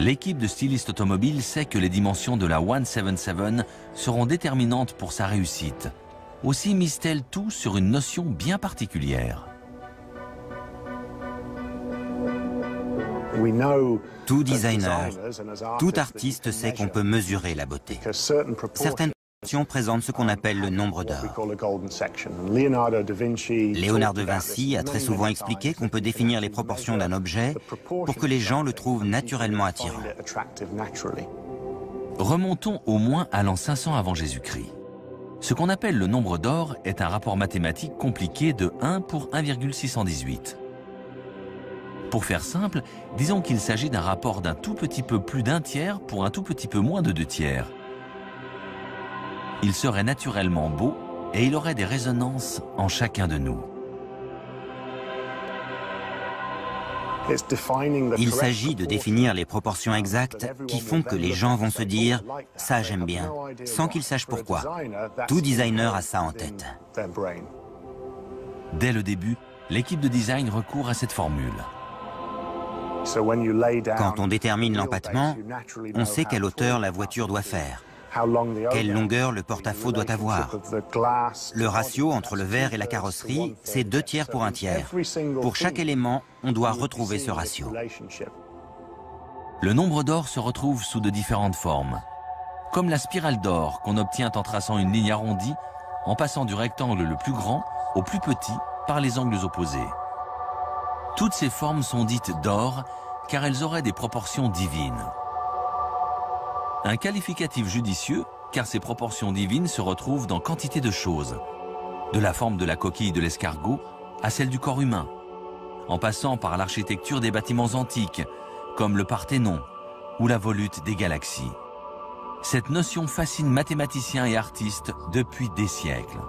L'équipe de stylistes automobiles sait que les dimensions de la 177 seront déterminantes pour sa réussite. Aussi mise-t-elle tout sur une notion bien particulière. Tout designer, tout artiste sait qu'on peut mesurer la beauté. Certaines proportions présentent ce qu'on appelle le nombre d'or. Léonard de Vinci a très souvent expliqué qu'on peut définir les proportions d'un objet pour que les gens le trouvent naturellement attirant. Remontons au moins à l'an 500 avant Jésus-Christ. Ce qu'on appelle le nombre d'or est un rapport mathématique compliqué de 1 pour 1,618. Pour faire simple, disons qu'il s'agit d'un rapport d'un tout petit peu plus d'un tiers pour un tout petit peu moins de 2 tiers. Il serait naturellement beau et il aurait des résonances en chacun de nous. Il s'agit de définir les proportions exactes qui font que les gens vont se dire « ça j'aime bien », sans qu'ils sachent pourquoi. Tout designer a ça en tête. Dès le début, l'équipe de design recourt à cette formule. Quand on détermine l'empattement, on sait quelle hauteur la voiture doit faire, quelle longueur le porte-à-faux doit avoir. Le ratio entre le verre et la carrosserie, c'est 2 tiers pour 1 tiers. Pour chaque élément, on doit retrouver ce ratio. Le nombre d'or se retrouve sous de différentes formes. Comme la spirale d'or qu'on obtient en traçant une ligne arrondie, en passant du rectangle le plus grand au plus petit par les angles opposés. Toutes ces formes sont dites d'or car elles auraient des proportions divines. Un qualificatif judicieux car ces proportions divines se retrouvent dans quantité de choses, de la forme de la coquille de l'escargot à celle du corps humain, en passant par l'architecture des bâtiments antiques, comme le Parthénon ou la volute des galaxies. Cette notion fascine mathématiciens et artistes depuis des siècles.